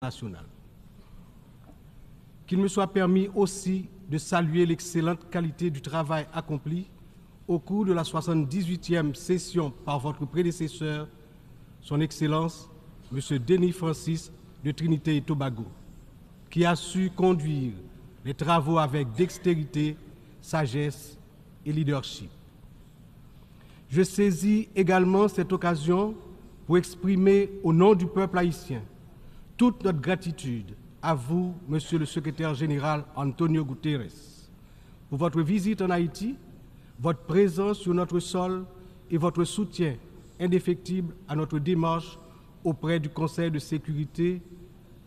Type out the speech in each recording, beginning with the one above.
nationale. Qu'il me soit permis aussi de saluer l'excellente qualité du travail accompli au cours de la 78e session par votre prédécesseur, son Excellence, M. Denis Francis de Trinité et Tobago, qui a su conduire les travaux avec dextérité, sagesse et leadership. Je saisis également cette occasion pour exprimer au nom du peuple haïtien toute notre gratitude à vous, Monsieur le Secrétaire général Antonio Guterres, pour votre visite en Haïti, votre présence sur notre sol et votre soutien indéfectible à notre démarche auprès du Conseil de sécurité,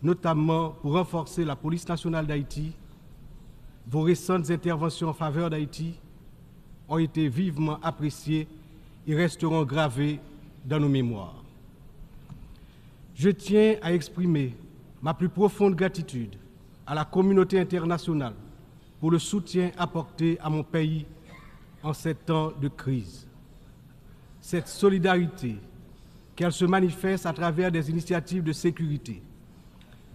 notamment pour renforcer la police nationale d'Haïti. Vos récentes interventions en faveur d'Haïti ont été vivement appréciées et resteront gravées dans nos mémoires. Je tiens à exprimer ma plus profonde gratitude à la communauté internationale pour le soutien apporté à mon pays en ces temps de crise. Cette solidarité, qu'elle se manifeste à travers des initiatives de sécurité,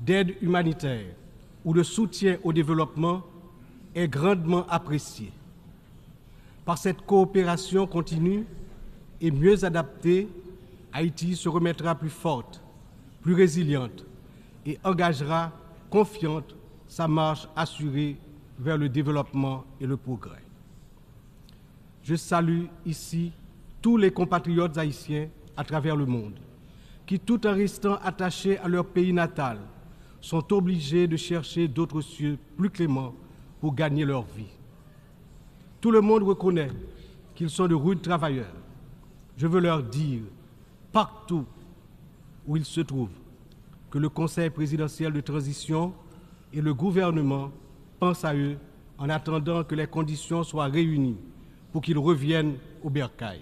d'aide humanitaire ou de soutien au développement, est grandement appréciée. Par cette coopération continue et mieux adaptée, Haïti se remettra plus forte, plus résiliente et engagera confiante sa marche assurée vers le développement et le progrès. Je salue ici tous les compatriotes haïtiens à travers le monde qui, tout en restant attachés à leur pays natal, sont obligés de chercher d'autres cieux plus cléments pour gagner leur vie. Tout le monde reconnaît qu'ils sont de rudes travailleurs. Je veux leur dire, partout où ils se trouvent, que le Conseil présidentiel de transition et le gouvernement pensent à eux en attendant que les conditions soient réunies pour qu'ils reviennent au bercail.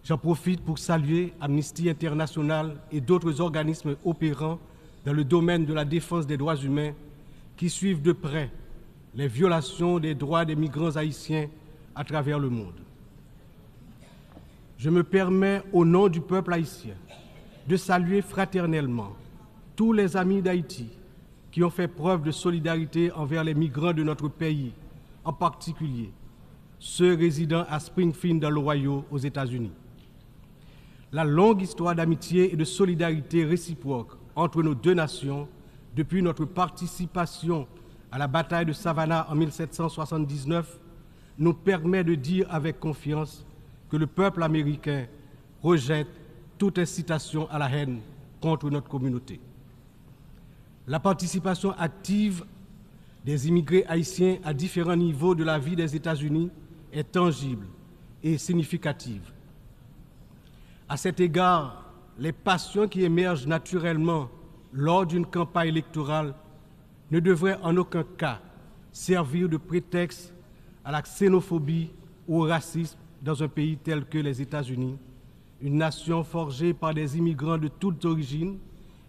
J'en profite pour saluer Amnesty International et d'autres organismes opérant dans le domaine de la défense des droits humains qui suivent de près les violations des droits des migrants haïtiens à travers le monde. Je me permets, au nom du peuple haïtien, de saluer fraternellement tous les amis d'Haïti qui ont fait preuve de solidarité envers les migrants de notre pays, en particulier ceux résidant à Springfield dans l'Ohio aux États-Unis. La longue histoire d'amitié et de solidarité réciproque entre nos deux nations, depuis notre participation à la bataille de Savannah en 1779, nous permet de dire avec confiance que le peuple américain rejette toute incitation à la haine contre notre communauté. La participation active des immigrés haïtiens à différents niveaux de la vie des États-Unis est tangible et significative. À cet égard, les passions qui émergent naturellement lors d'une campagne électorale ne devraient en aucun cas servir de prétexte à la xénophobie ou au racisme dans un pays tel que les États-Unis, une nation forgée par des immigrants de toutes origines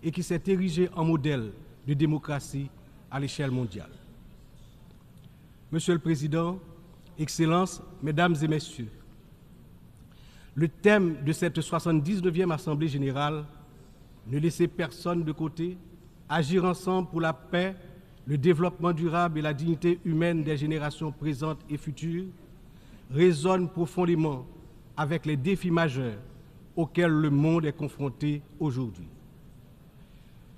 et qui s'est érigée en modèle de démocratie à l'échelle mondiale. Monsieur le Président, Excellences, Mesdames et Messieurs, le thème de cette 79e Assemblée générale, ne laisser personne de côté, agir ensemble pour la paix, le développement durable et la dignité humaine des générations présentes et futures, résonne profondément avec les défis majeurs auxquels le monde est confronté aujourd'hui.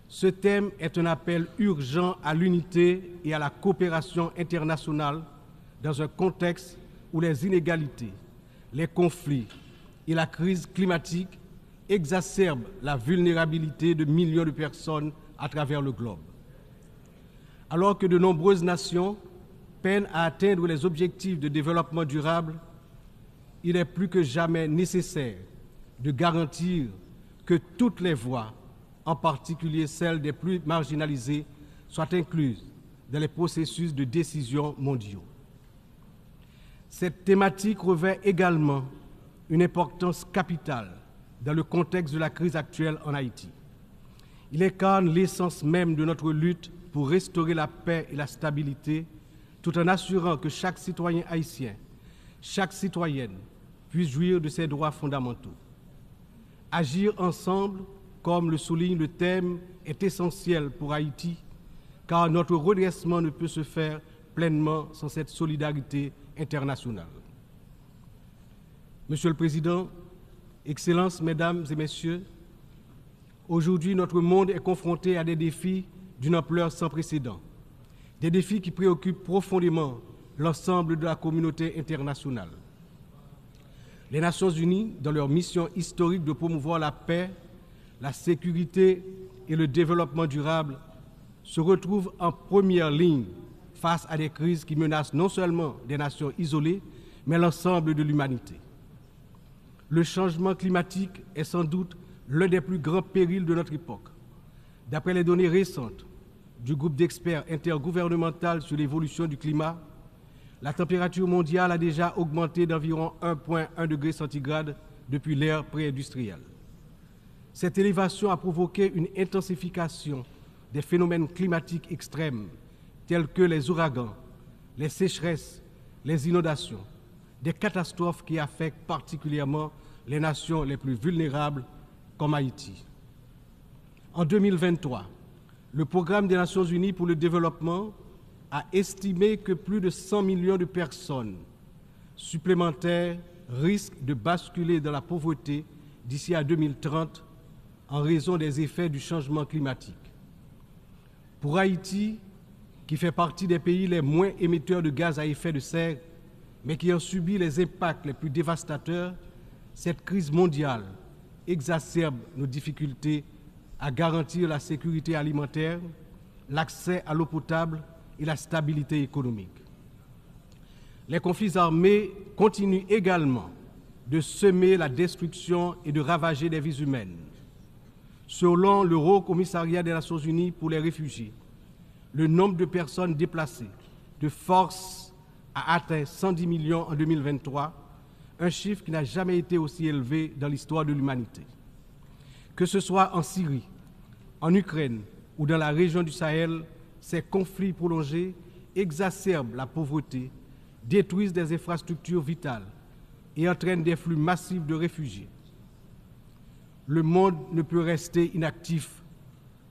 Ce thème est un appel urgent à l'unité et à la coopération internationale dans un contexte où les inégalités, les conflits et la crise climatique exacerbent la vulnérabilité de millions de personnes à travers le globe. Alors que de nombreuses nations peinent à atteindre les objectifs de développement durable, il est plus que jamais nécessaire de garantir que toutes les voix, en particulier celles des plus marginalisées, soient incluses dans les processus de décision mondiaux. Cette thématique revêt également une importance capitale dans le contexte de la crise actuelle en Haïti. Il incarne l'essence même de notre lutte pour restaurer la paix et la stabilité, tout en assurant que chaque citoyen haïtien, chaque citoyenne puisse jouir de ses droits fondamentaux. Agir ensemble comme le souligne le thème, est essentiel pour Haïti, car notre redressement ne peut se faire pleinement sans cette solidarité internationale. Monsieur le Président, Excellences, Mesdames et Messieurs, aujourd'hui notre monde est confronté à des défis d'une ampleur sans précédent, des défis qui préoccupent profondément l'ensemble de la communauté internationale. Les Nations Unies, dans leur mission historique de promouvoir la paix, la sécurité et le développement durable, se retrouvent en première ligne face à des crises qui menacent non seulement des nations isolées, mais l'ensemble de l'humanité. Le changement climatique est sans doute l'un des plus grands périls de notre époque. D'après les données récentes du groupe d'experts intergouvernemental sur l'évolution du climat, la température mondiale a déjà augmenté d'environ 1,1 degré centigrade depuis l'ère pré-industrielle. Cette élévation a provoqué une intensification des phénomènes climatiques extrêmes tels que les ouragans, les sécheresses, les inondations, des catastrophes qui affectent particulièrement les nations les plus vulnérables comme Haïti. En 2023, le Programme des Nations Unies pour le développement a estimé que plus de 100 millions de personnes supplémentaires risquent de basculer dans la pauvreté d'ici à 2030 en raison des effets du changement climatique. Pour Haïti, qui fait partie des pays les moins émetteurs de gaz à effet de serre, mais qui ont subi les impacts les plus dévastateurs, cette crise mondiale exacerbe nos difficultés à garantir la sécurité alimentaire, l'accès à l'eau potable et la stabilité économique. Les conflits armés continuent également de semer la destruction et de ravager des vies humaines. Selon le Haut Commissariat des Nations Unies pour les réfugiés, le nombre de personnes déplacées de force a atteint 110 millions en 2023, un chiffre qui n'a jamais été aussi élevé dans l'histoire de l'humanité. Que ce soit en Syrie, en Ukraine ou dans la région du Sahel, ces conflits prolongés exacerbent la pauvreté, détruisent des infrastructures vitales et entraînent des flux massifs de réfugiés. Le monde ne peut rester inactif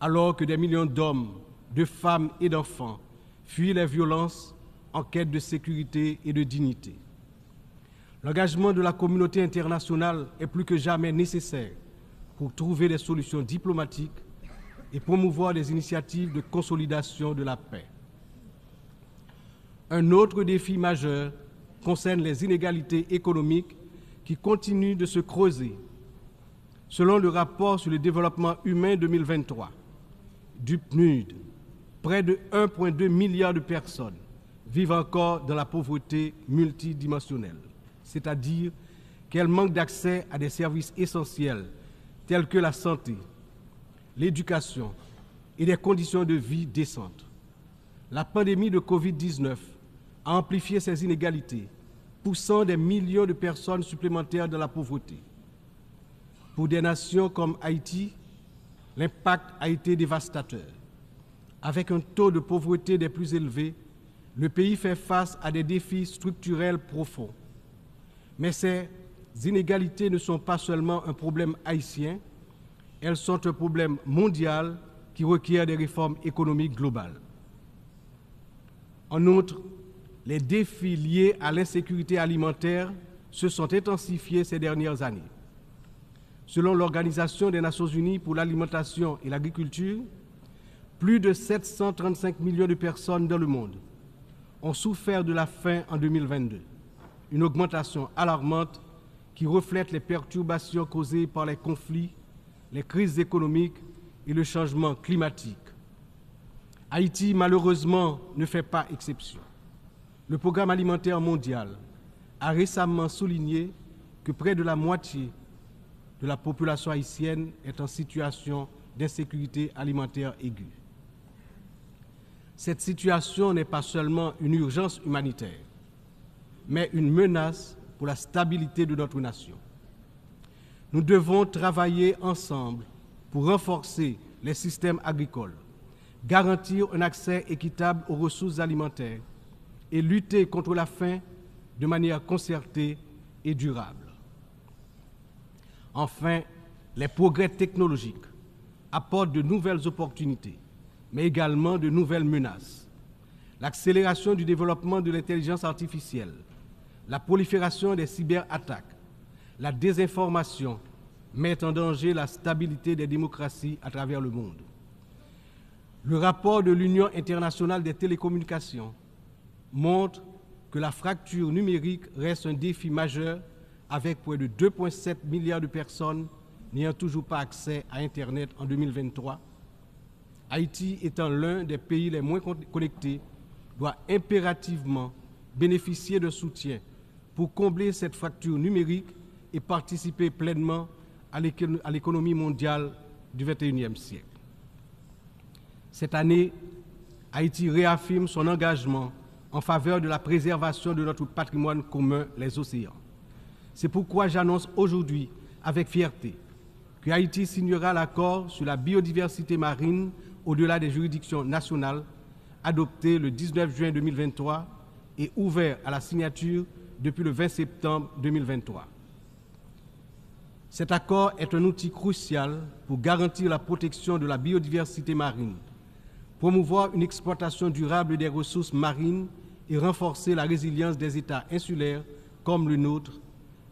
alors que des millions d'hommes, de femmes et d'enfants fuient les violences en quête de sécurité et de dignité. L'engagement de la communauté internationale est plus que jamais nécessaire pour trouver des solutions diplomatiques et promouvoir des initiatives de consolidation de la paix. Un autre défi majeur concerne les inégalités économiques qui continuent de se creuser. Selon le rapport sur le développement humain 2023 du PNUD, près de 1,2 milliard de personnes vivent encore dans la pauvreté multidimensionnelle, c'est-à-dire qu'elles manquent d'accès à des services essentiels tels que la santé, l'éducation et des conditions de vie décentes. La pandémie de Covid-19 a amplifié ces inégalités, poussant des millions de personnes supplémentaires dans la pauvreté. Pour des nations comme Haïti, l'impact a été dévastateur. Avec un taux de pauvreté des plus élevés, le pays fait face à des défis structurels profonds. Mais ces inégalités ne sont pas seulement un problème haïtien, elles sont un problème mondial qui requiert des réformes économiques globales. En outre, les défis liés à l'insécurité alimentaire se sont intensifiés ces dernières années. Selon l'Organisation des Nations Unies pour l'alimentation et l'agriculture, plus de 735 millions de personnes dans le monde ont souffert de la faim en 2022, une augmentation alarmante qui reflète les perturbations causées par les conflits, les crises économiques et le changement climatique. Haïti, malheureusement, ne fait pas exception. Le Programme alimentaire mondial a récemment souligné que près de la moitié de la population haïtienne est en situation d'insécurité alimentaire aiguë. Cette situation n'est pas seulement une urgence humanitaire, mais une menace pour la stabilité de notre nation. Nous devons travailler ensemble pour renforcer les systèmes agricoles, garantir un accès équitable aux ressources alimentaires et lutter contre la faim de manière concertée et durable. Enfin, les progrès technologiques apporte de nouvelles opportunités, mais également de nouvelles menaces. L'accélération du développement de l'intelligence artificielle, la prolifération des cyberattaques, la désinformation mettent en danger la stabilité des démocraties à travers le monde. Le rapport de l'Union internationale des télécommunications montre que la fracture numérique reste un défi majeur avec près de 2,7 milliards de personnes n'ayant toujours pas accès à Internet en 2023. Haïti étant l'un des pays les moins connectés, doit impérativement bénéficier de soutien pour combler cette fracture numérique et participer pleinement à l'économie mondiale du XXIe siècle. Cette année, Haïti réaffirme son engagement en faveur de la préservation de notre patrimoine commun, les océans. C'est pourquoi j'annonce aujourd'hui avec fierté que Haïti signera l'accord sur la biodiversité marine au-delà des juridictions nationales, adopté le 19 juin 2023 et ouvert à la signature depuis le 20 septembre 2023. Cet accord est un outil crucial pour garantir la protection de la biodiversité marine, promouvoir une exploitation durable des ressources marines et renforcer la résilience des États insulaires comme le nôtre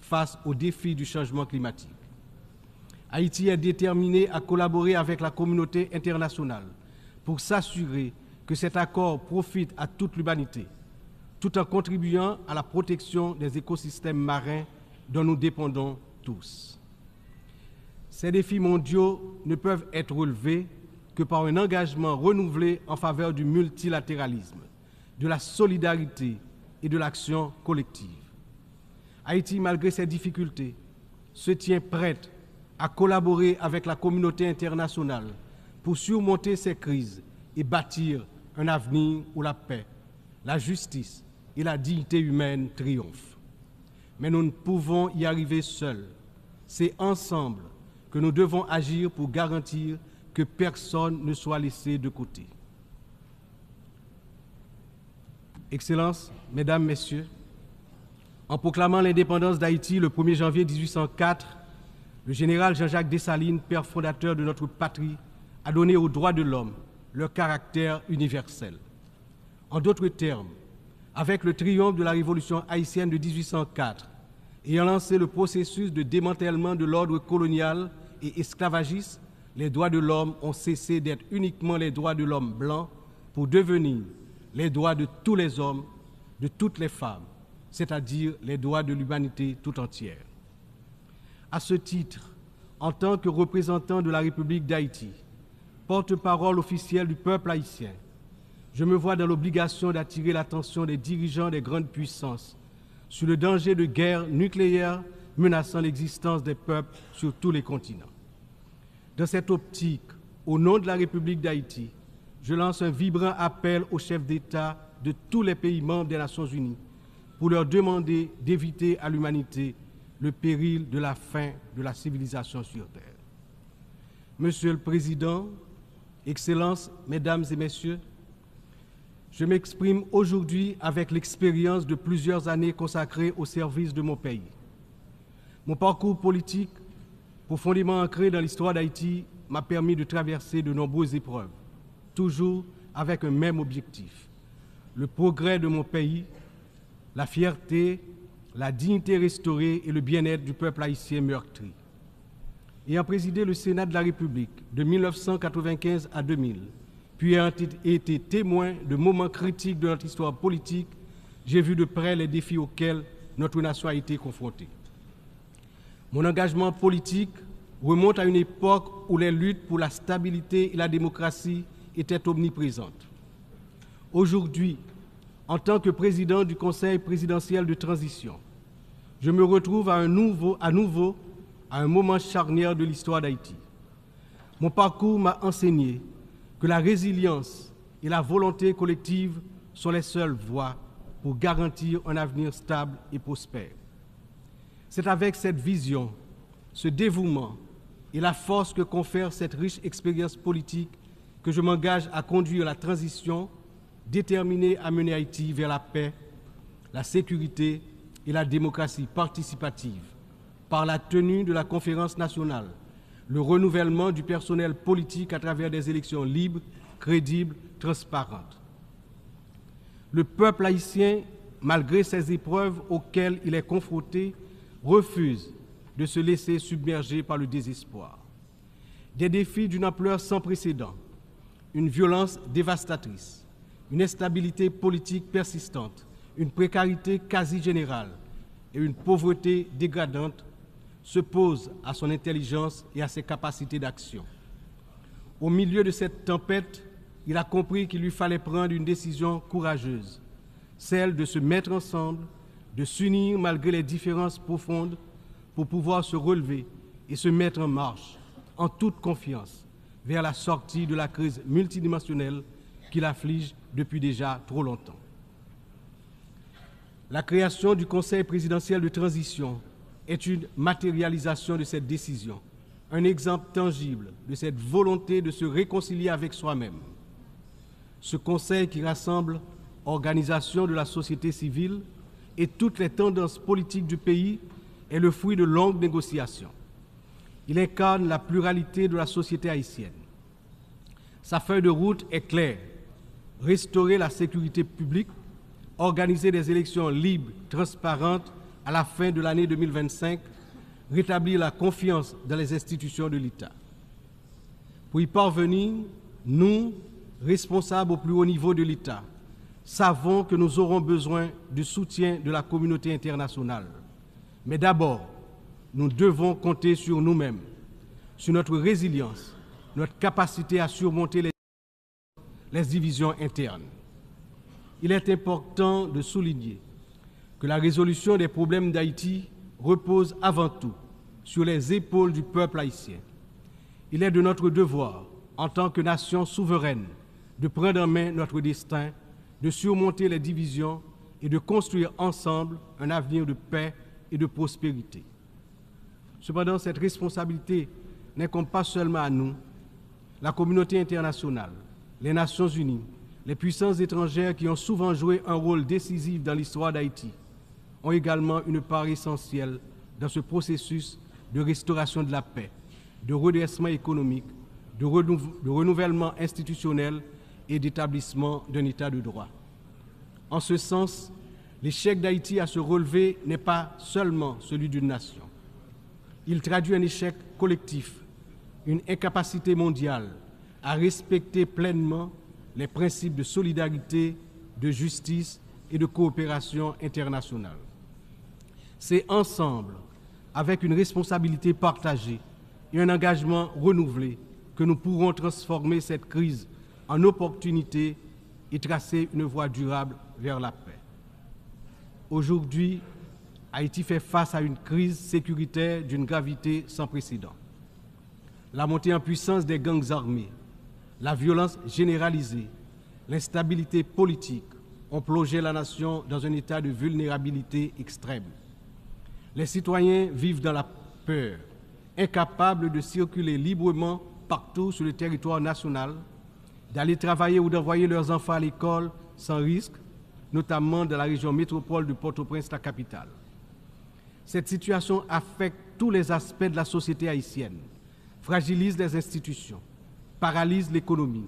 face aux défis du changement climatique. Haïti est déterminé à collaborer avec la communauté internationale pour s'assurer que cet accord profite à toute l'humanité, tout en contribuant à la protection des écosystèmes marins dont nous dépendons tous. Ces défis mondiaux ne peuvent être relevés que par un engagement renouvelé en faveur du multilatéralisme, de la solidarité et de l'action collective. Haïti, malgré ses difficultés, se tient prête à collaborer avec la communauté internationale pour surmonter ces crises et bâtir un avenir où la paix, la justice et la dignité humaine triomphent. Mais nous ne pouvons y arriver seuls. C'est ensemble que nous devons agir pour garantir que personne ne soit laissé de côté. Excellences, Mesdames, Messieurs, en proclamant l'indépendance d'Haïti le 1er janvier 1804, le général Jean-Jacques Dessalines, père fondateur de notre patrie, a donné aux droits de l'homme leur caractère universel. En d'autres termes, avec le triomphe de la révolution haïtienne de 1804, ayant lancé le processus de démantèlement de l'ordre colonial et esclavagiste, les droits de l'homme ont cessé d'être uniquement les droits de l'homme blanc pour devenir les droits de tous les hommes, de toutes les femmes, c'est-à-dire les droits de l'humanité tout entière. À ce titre, en tant que représentant de la République d'Haïti, porte-parole officielle du peuple haïtien, je me vois dans l'obligation d'attirer l'attention des dirigeants des grandes puissances sur le danger de guerre nucléaire menaçant l'existence des peuples sur tous les continents. Dans cette optique, au nom de la République d'Haïti, je lance un vibrant appel aux chefs d'État de tous les pays membres des Nations Unies pour leur demander d'éviter à l'humanité le péril de la fin de la civilisation sur Terre. Monsieur le Président, Excellences, Mesdames et Messieurs, je m'exprime aujourd'hui avec l'expérience de plusieurs années consacrées au service de mon pays. Mon parcours politique, profondément ancré dans l'histoire d'Haïti, m'a permis de traverser de nombreuses épreuves, toujours avec un même objectif, le progrès de mon pays, la fierté, la dignité restaurée et le bien-être du peuple haïtien meurtri. Ayant présidé le Sénat de la République de 1995 à 2000, puis ayant été témoin de moments critiques de notre histoire politique, j'ai vu de près les défis auxquels notre nation a été confrontée. Mon engagement politique remonte à une époque où les luttes pour la stabilité et la démocratie étaient omniprésentes. Aujourd'hui, en tant que président du Conseil présidentiel de transition, je me retrouve à nouveau à un moment charnière de l'histoire d'Haïti. Mon parcours m'a enseigné que la résilience et la volonté collective sont les seules voies pour garantir un avenir stable et prospère. C'est avec cette vision, ce dévouement et la force que confère cette riche expérience politique que je m'engage à conduire la transition, déterminée à mener Haïti vers la paix, la sécurité et la démocratie participative par la tenue de la conférence nationale le renouvellement du personnel politique à travers des élections libres, crédibles, transparentes. Le peuple haïtien, malgré ces épreuves auxquelles il est confronté, refuse de se laisser submerger par le désespoir. Des défis d'une ampleur sans précédent, une violence dévastatrice, une instabilité politique persistante, une précarité quasi générale et une pauvreté dégradante se posent à son intelligence et à ses capacités d'action. Au milieu de cette tempête, il a compris qu'il lui fallait prendre une décision courageuse, celle de se mettre ensemble, de s'unir malgré les différences profondes pour pouvoir se relever et se mettre en marche, en toute confiance, vers la sortie de la crise multidimensionnelle qui l'afflige depuis déjà trop longtemps. La création du Conseil présidentiel de transition est une matérialisation de cette décision, un exemple tangible de cette volonté de se réconcilier avec soi-même. Ce Conseil qui rassemble organisations de la société civile et toutes les tendances politiques du pays est le fruit de longues négociations. Il incarne la pluralité de la société haïtienne. Sa feuille de route est claire: restaurer la sécurité publique, organiser des élections libres, transparentes à la fin de l'année 2025, rétablir la confiance dans les institutions de l'État. Pour y parvenir, nous, responsables au plus haut niveau de l'État, savons que nous aurons besoin du soutien de la communauté internationale. Mais d'abord, nous devons compter sur nous-mêmes, sur notre résilience, notre capacité à surmonter les divisions internes. Il est important de souligner que la résolution des problèmes d'Haïti repose avant tout sur les épaules du peuple haïtien. Il est de notre devoir, en tant que nation souveraine, de prendre en main notre destin, de surmonter les divisions et de construire ensemble un avenir de paix et de prospérité. Cependant, cette responsabilité n'incombe pas seulement à nous. La communauté internationale, les Nations unies, les puissances étrangères qui ont souvent joué un rôle décisif dans l'histoire d'Haïti ont également une part essentielle dans ce processus de restauration de la paix, de redressement économique, de renouvellement institutionnel et d'établissement d'un État de droit. En ce sens, l'échec d'Haïti à se relever n'est pas seulement celui d'une nation. Il traduit un échec collectif, une incapacité mondiale à respecter pleinement les principes de solidarité, de justice et de coopération internationale. C'est ensemble, avec une responsabilité partagée et un engagement renouvelé, que nous pourrons transformer cette crise en opportunité et tracer une voie durable vers la paix. Aujourd'hui, Haïti fait face à une crise sécuritaire d'une gravité sans précédent. La montée en puissance des gangs armés, la violence généralisée, l'instabilité politique ont plongé la nation dans un état de vulnérabilité extrême. Les citoyens vivent dans la peur, incapables de circuler librement partout sur le territoire national, d'aller travailler ou d'envoyer leurs enfants à l'école sans risque, notamment dans la région métropole de Port-au-Prince, la capitale. Cette situation affecte tous les aspects de la société haïtienne, fragilise les institutions, paralyse l'économie,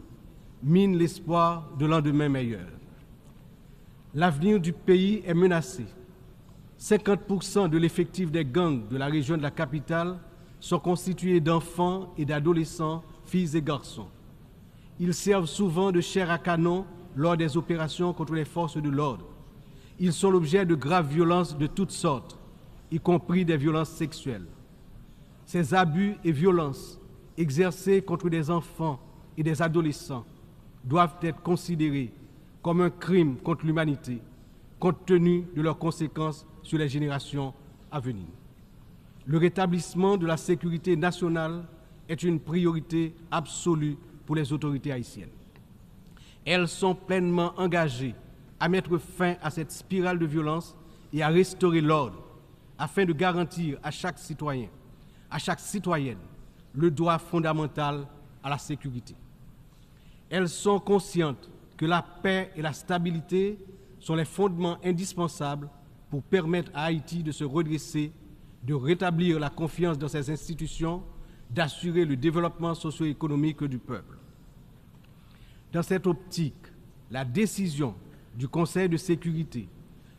mine l'espoir de lendemain meilleur. L'avenir du pays est menacé. 50% de l'effectif des gangs de la région de la capitale sont constitués d'enfants et d'adolescents, filles et garçons. Ils servent souvent de chair à canon lors des opérations contre les forces de l'ordre. Ils sont l'objet de graves violences de toutes sortes, y compris des violences sexuelles. Ces abus et violences exercés contre des enfants et des adolescents doivent être considérés comme un crime contre l'humanité, compte tenu de leurs conséquences sur les générations à venir. Le rétablissement de la sécurité nationale est une priorité absolue pour les autorités haïtiennes. Elles sont pleinement engagées à mettre fin à cette spirale de violence et à restaurer l'ordre afin de garantir à chaque citoyen, à chaque citoyenne, le droit fondamental à la sécurité. Elles sont conscientes que la paix et la stabilité sont les fondements indispensables pour permettre à Haïti de se redresser, de rétablir la confiance dans ses institutions, d'assurer le développement socio-économique du peuple. Dans cette optique, la décision du Conseil de sécurité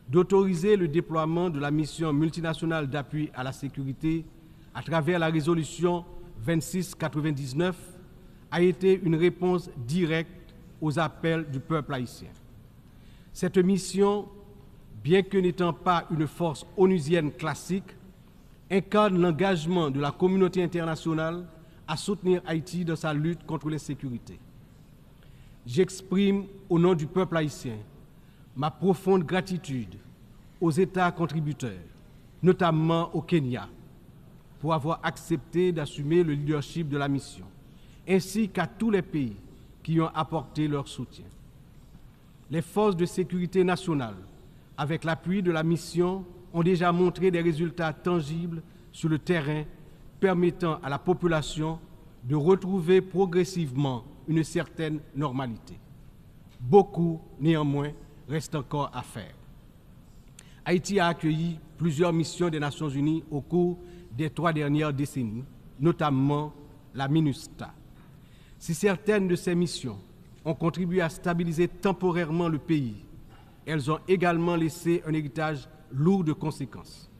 d'autoriser le déploiement de la mission multinationale d'appui à la sécurité à travers la résolution 2699 a été une réponse directe aux appels du peuple haïtien. Cette mission, bien que n'étant pas une force onusienne classique, incarne l'engagement de la communauté internationale à soutenir Haïti dans sa lutte contre l'insécurité. J'exprime au nom du peuple haïtien ma profonde gratitude aux États contributeurs, notamment au Kenya, pour avoir accepté d'assumer le leadership de la mission, ainsi qu'à tous les pays qui ont apporté leur soutien. Les forces de sécurité nationale, avec l'appui de la mission, ont déjà montré des résultats tangibles sur le terrain permettant à la population de retrouver progressivement une certaine normalité. Beaucoup, néanmoins, reste encore à faire. Haïti a accueilli plusieurs missions des Nations Unies au cours des 3 dernières décennies, notamment la MINUSTA. Si certaines de ces missions ont contribué à stabiliser temporairement le pays, elles ont également laissé un héritage lourd de conséquences.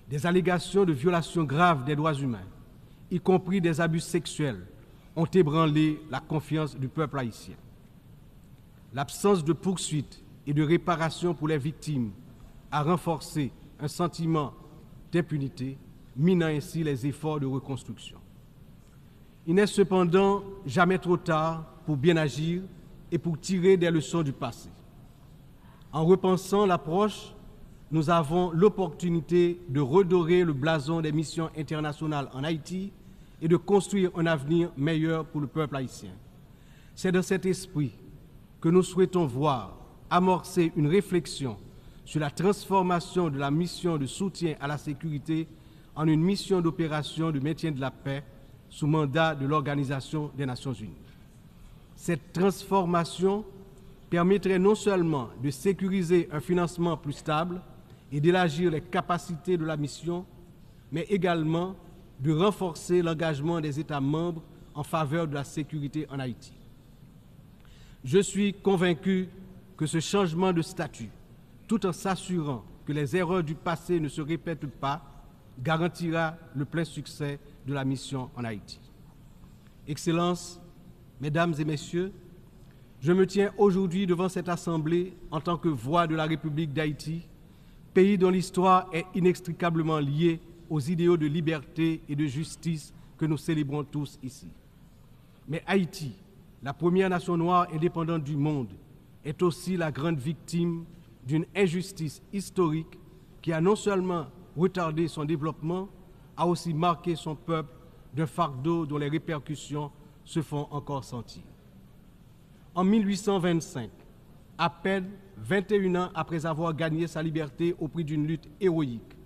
Des allégations de violations graves des droits humains, y compris des abus sexuels, ont ébranlé la confiance du peuple haïtien. L'absence de poursuites et de réparation pour les victimes a renforcé un sentiment d'impunité, minant ainsi les efforts de reconstruction. Il n'est cependant jamais trop tard pour bien agir et pour tirer des leçons du passé. En repensant l'approche, nous avons l'opportunité de redorer le blason des missions internationales en Haïti et de construire un avenir meilleur pour le peuple haïtien. C'est dans cet esprit que nous souhaitons voir amorcer une réflexion sur la transformation de la mission de soutien à la sécurité en une mission d'opération de maintien de la paix sous mandat de l'Organisation des Nations Unies. Cette transformation permettrait non seulement de sécuriser un financement plus stable et d'élargir les capacités de la mission, mais également de renforcer l'engagement des États membres en faveur de la sécurité en Haïti. Je suis convaincu que ce changement de statut, tout en s'assurant que les erreurs du passé ne se répètent pas, garantira le plein succès de la mission en Haïti. Excellences, Mesdames et Messieurs, je me tiens aujourd'hui devant cette Assemblée en tant que voix de la République d'Haïti, pays dont l'histoire est inextricablement liée aux idéaux de liberté et de justice que nous célébrons tous ici. Mais Haïti, la première nation noire indépendante du monde, est aussi la grande victime d'une injustice historique qui a non seulement retardé son développement, a aussi marqué son peuple d'un fardeau dont les répercussions se font encore sentir. En 1825, à peine 21 ans après avoir gagné sa liberté au prix d'une lutte héroïque,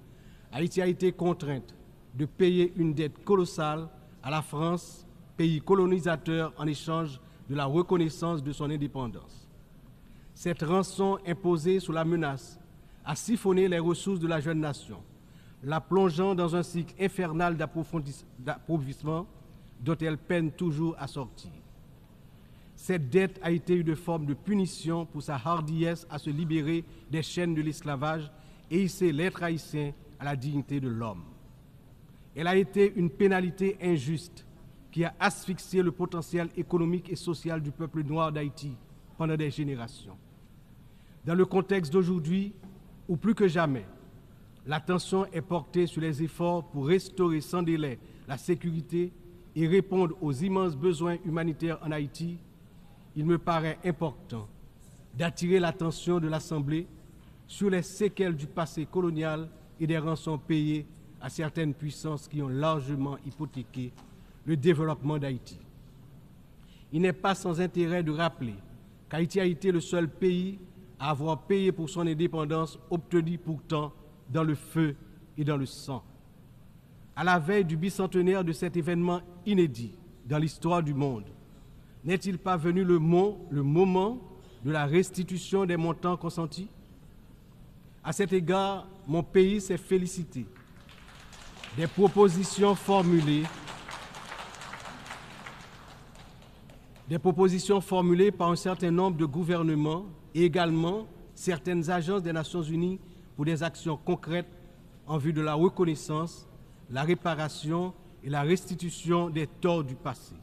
Haïti a été contrainte de payer une dette colossale à la France, pays colonisateur, en échange de la reconnaissance de son indépendance. Cette rançon imposée sous la menace a siphonné les ressources de la jeune nation, la plongeant dans un cycle infernal d'appauvrissement dont elle peine toujours à sortir. Cette dette a été une forme de punition pour sa hardiesse à se libérer des chaînes de l'esclavage et hisser l'être haïtien à la dignité de l'homme. Elle a été une pénalité injuste qui a asphyxié le potentiel économique et social du peuple noir d'Haïti pendant des générations. Dans le contexte d'aujourd'hui, où plus que jamais, l'attention est portée sur les efforts pour restaurer sans délai la sécurité et répondre aux immenses besoins humanitaires en Haïti, il me paraît important d'attirer l'attention de l'Assemblée sur les séquelles du passé colonial et des rançons payées à certaines puissances qui ont largement hypothéqué le développement d'Haïti. Il n'est pas sans intérêt de rappeler qu'Haïti a été le seul pays à avoir payé pour son indépendance, obtenue pourtant dans le feu et dans le sang. À la veille du bicentenaire de cet événement inédit dans l'histoire du monde, n'est-il pas venu le moment de la restitution des montants consentis? À cet égard, mon pays s'est félicité des propositions formulées des propositions formulées par un certain nombre de gouvernements et également certaines agences des Nations Unies pour des actions concrètes en vue de la reconnaissance, la réparation et la restitution des torts du passé.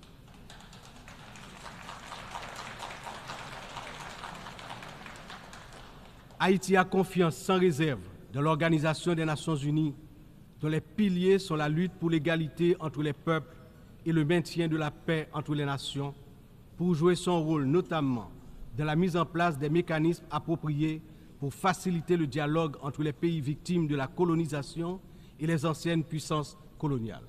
Haïti a confiance sans réserve dans l'Organisation des Nations Unies, dont les piliers sont la lutte pour l'égalité entre les peuples et le maintien de la paix entre les nations, pour jouer son rôle notamment dans la mise en place des mécanismes appropriés pour faciliter le dialogue entre les pays victimes de la colonisation et les anciennes puissances coloniales.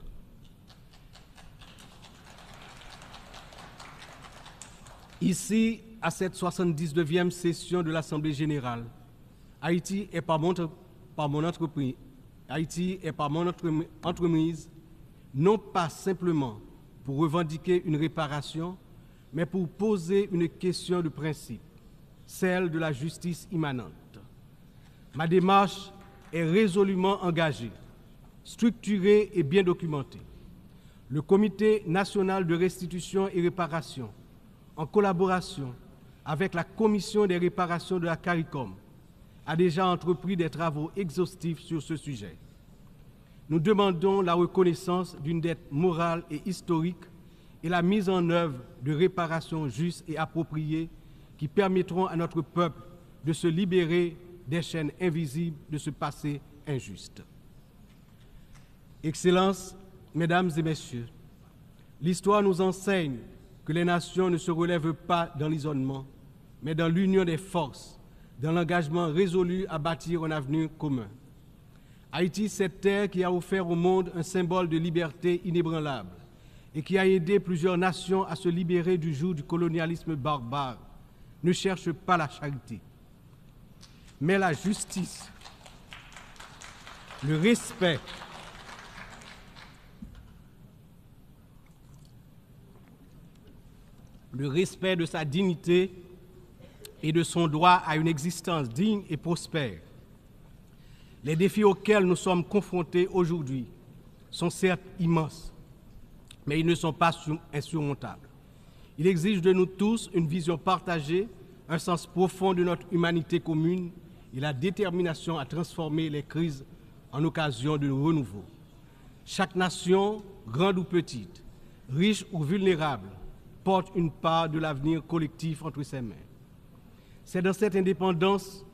Ici, à cette 79e session de l'Assemblée générale, Haïti est par mon entreprise, non pas simplement pour revendiquer une réparation, mais pour poser une question de principe, celle de la justice immanente. Ma démarche est résolument engagée, structurée et bien documentée. Le Comité national de restitution et réparation, en collaboration avec la Commission des réparations de la CARICOM, a déjà entrepris des travaux exhaustifs sur ce sujet. Nous demandons la reconnaissance d'une dette morale et historique et la mise en œuvre de réparations justes et appropriées qui permettront à notre peuple de se libérer des chaînes invisibles de ce passé injuste. Excellences, Mesdames et Messieurs, l'histoire nous enseigne que les nations ne se relèvent pas dans l'isolement, mais dans l'union des forces, dans l'engagement résolu à bâtir un avenir commun. Haïti, cette terre qui a offert au monde un symbole de liberté inébranlable et qui a aidé plusieurs nations à se libérer du joug du colonialisme barbare, ne cherche pas la charité, mais la justice, le respect, de sa dignité et de son droit à une existence digne et prospère. Les défis auxquels nous sommes confrontés aujourd'hui sont certes immenses, mais ils ne sont pas insurmontables. Ils exigent de nous tous une vision partagée, un sens profond de notre humanité commune et la détermination à transformer les crises en occasion de renouveau. Chaque nation, grande ou petite, riche ou vulnérable, porte une part de l'avenir collectif entre ses mains. C'est dans cette interdépendance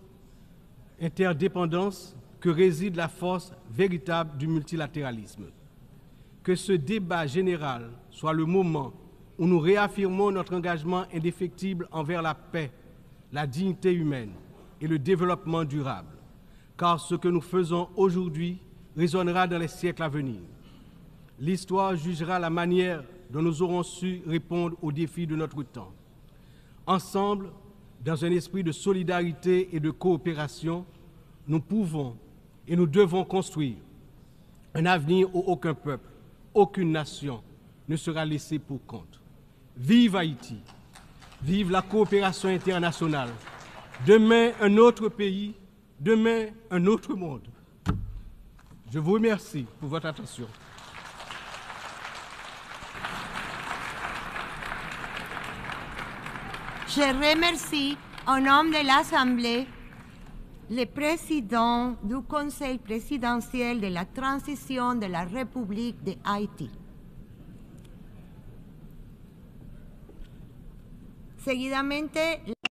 que réside la force véritable du multilatéralisme. Que ce débat général soit le moment où nous réaffirmons notre engagement indéfectible envers la paix, la dignité humaine et le développement durable, car ce que nous faisons aujourd'hui résonnera dans les siècles à venir. L'histoire jugera la manière dont nous aurons su répondre aux défis de notre temps. Ensemble, dans un esprit de solidarité et de coopération, nous pouvons et nous devons construire un avenir où aucun peuple, aucune nation ne sera laissé pour compte. Vive Haïti, vive la coopération internationale. Demain, un autre pays, demain, un autre monde. Je vous remercie pour votre attention. Je remercie, au nom de l'Assemblée, le président du Conseil présidentiel de la transition de la République de Haïti. Seguidamente,